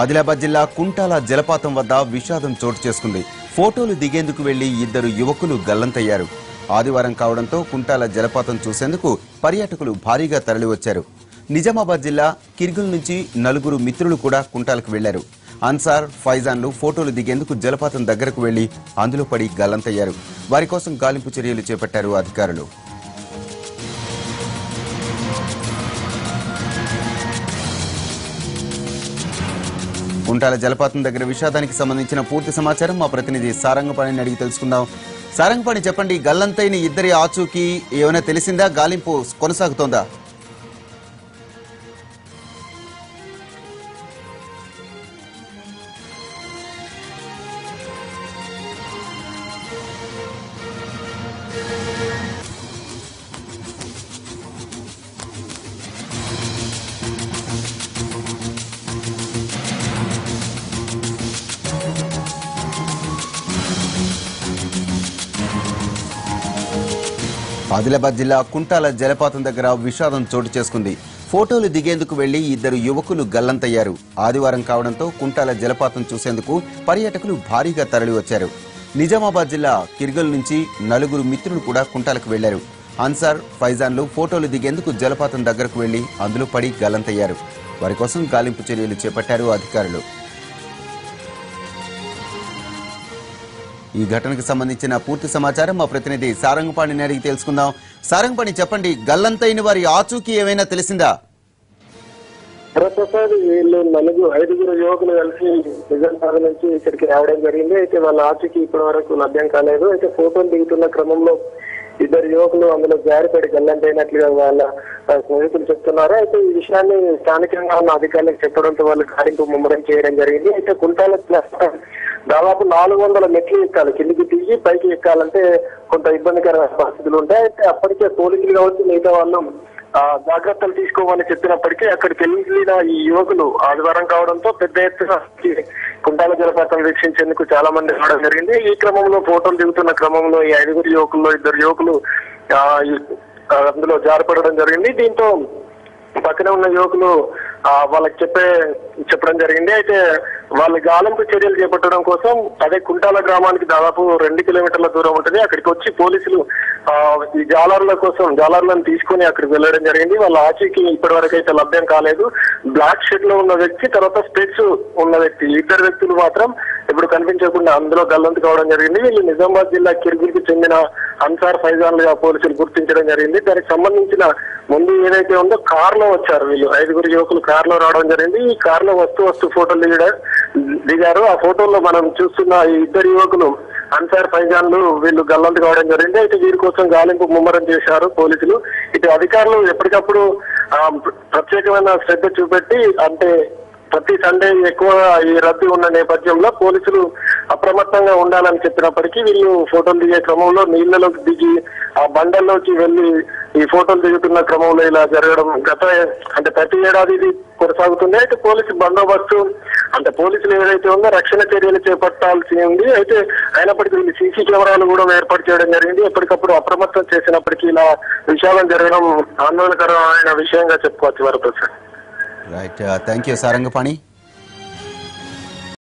ఆదిలాబాద్ జిల్లా కుంటాల జలపాతం వద్ద విషాదం చోటు చేసుకుంది. ఫోటోలు దిగేందుకు వెళ్లి ఇద్దరు యువకులు గల్లంతయ్యారు. ఆదివారం కావడంతో కుంటాల జలపాతం చూసేందుకు పర్యాటకులు భారీగా తరలివచ్చారు. నిజామాబాద్ జిల్లా కిర్గుల్ నుంచి నలుగురు మిత్రులు కూడా కుంటాలకు వెళ్లారు. అన్సార్, ఫైజాన్లు ఫోటోలు దిగేందుకు జలపాతం దగ్గరకు వెళ్లి అందులో పడి గల్లంతయ్యారు. వారి కోసం గాలింపు చర్యలు చేపట్టారు అధికారులు. కుంటాల జలపాతం దగ్గర విషాదానికి సంబంధించిన పూర్తి సమాచారం మా ప్రతినిధి సారంగపాణిని అడిగి తెలుసుకుందాం. సారంగపాణి, చెప్పండి, గల్లంతైన ఇద్దరి ఆచూకీ ఏమైనా తెలిసిందా? గాలింపు కొనసాగుతోందా? ఆదిలాబాద్ జిల్లా కుంటాల జలపాతం దగ్గర విషాదం చోటు చేసుకుంది. ఫోటోలు దిగేందుకు వెళ్లి ఇద్దరు యువకులు గల్లంతయ్యారు. ఆదివారం కావడంతో కుంటాల జలపాతం చూసేందుకు పర్యాటకులు భారీగా తరలివచ్చారు. నిజామాబాద్ జిల్లా కిర్గల్ నుంచి నలుగురు మిత్రులు కూడా కుంటాలకు వెళ్లారు. అన్సార్, ఫైజాన్లు ఫోటోలు దిగేందుకు జలపాతం దగ్గరకు వెళ్లి అందులో పడి గల్లంతయ్యారు. వారి కోసం గాలింపు చర్యలు చేపట్టారు అధికారులు. ఈ ఘటనకు సంబంధించిన పూర్తి సమాచారం మా ప్రతినిధి సారంగపాణిని అడిగి తెలుసుకుందాం. సారంగపాణి, చెప్పండి, గల్లంతైన వారి ఆచూకీ ఏమైనా తెలిసిందా? వీళ్ళు ఐదుగురు యువకులు కలిసి నిజామాబాద్ నుంచి ఇక్కడికి రావడం జరిగింది. అయితే వాళ్ళ ఆచూకీ ఇప్పటి వరకు లభ్యం కాలేదు. అయితే ఫోటోలు దిగుతున్న క్రమంలో ఇద్దరు యువకులు అందులో జారిపడి గల్లంతైనట్లుగా వాళ్ళ స్నేహితులు చెప్తున్నారు. అయితే ఈ విషయాన్ని స్థానికంగా ఉన్న అధికారులకు చెప్పడంతో వాళ్ళు గాలింపు ముమ్మరం చేయడం జరిగింది. అయితే కుంటాల దాదాపు 400 మెట్లు ఎక్కాలి. కిందికి దిగి పైకి ఎక్కాలంటే కొంత ఇబ్బందికరమైన పరిస్థితులు ఉంటాయి. అయితే అప్పటికే పోలీసులు కావచ్చు, మిగతా వాళ్ళు జాగ్రత్తలు తీసుకోమని చెప్పినప్పటికీ అక్కడికి వెళ్ళిన ఈ యువకులు ఆదివారం కావడంతో పెద్ద ఎత్తున కుంటాల జలపాతం వీక్షించేందుకు చాలా మంది రావడం జరిగింది. ఈ క్రమంలో ఫోటోలు దిగుతున్న క్రమంలో ఈ ఐదుగురు యువకుల్లో ఇద్దరు యువకులు అందులో జారిపడడం జరిగింది. దీంతో పక్కనే ఉన్న యువకులు వాళ్ళకి చెప్పడం జరిగింది. అయితే వాళ్ళ గాలింపు చర్యలు చేపట్టడం కోసం అదే కుంటాల గ్రామానికి దాదాపు 2 కిలోమీటర్ల దూరం ఉంటుంది. అక్కడికి వచ్చి పోలీసులు ఈ జాలర్లను తీసుకుని అక్కడికి వెళ్ళడం జరిగింది. వాళ్ళ ఆచూకీ ఇప్పటి వరకు అయితే లభ్యం కాలేదు. బ్లాక్ షర్ట్ లో ఉన్న వ్యక్తి, తర్వాత స్పెట్స్ ఉన్న వ్యక్తి, ఇద్దరు వ్యక్తులు మాత్రం ఇప్పుడు కనిపించకుండా అందులో గల్లంతు కావడం జరిగింది. వీళ్ళు నిజామాబాద్ జిల్లా కిర్గుల్కి చెందిన అన్సార్, ఫైజాన్లుగా పోలీసులు గుర్తించడం జరిగింది. దానికి సంబంధించిన ముందు ఏదైతే ఉందో కార్ లో వచ్చారు వీళ్ళు, ఐదుగురు యువకులు కార్ లో రావడం జరిగింది. ఈ కార్ లో వస్తూ ఫోటోలు దిగారు. ఆ ఫోటోల్లో మనం చూస్తున్న ఈ ఇద్దరు యువకులు అన్సార్, ఫైజాన్లు వీళ్ళు గల్లంతు కావడం జరిగింది. అయితే వీరి కోసం గాలింపు ముమ్మరం చేశారు పోలీసులు. ఇటు అధికారులు ఎప్పటికప్పుడు ప్రత్యేకమైన శ్రద్ధ చూపెట్టి, అంటే ప్రతి సండే ఎక్కువ ఈ రద్దీ ఉన్న నేపథ్యంలో పోలీసులు అప్రమత్తంగా ఉండాలని చెప్పినప్పటికీ వీళ్ళు ఫోటోలు దిగే క్రమంలో నీళ్లలోకి దిగి ఆ బండల్లోకి వెళ్లి ఈ ఫోటోలు దిగుతున్న క్రమంలో ఇలా జరగడం ప్రతి ఏడాది ఇది కొనసాగుతుంది. అయితే పోలీసు బందోబస్తు, పోలీసులు ఏదైతే ఉందో రక్షణ చర్యలు చేపట్టాల్సి ఉంది. అయితే అయినప్పటికీ వీళ్ళు సీసీ కెమెరాలు కూడా ఏర్పాటు చేయడం జరిగింది. ఎప్పటికప్పుడు అప్రమత్తం చేసినప్పటికీ ఇలా విషయాలను జరగడం ఆందోళనకరమైన విషయంగా చెప్పుకోవచ్చు. Varaprasad. Right, thank you Sarangapani.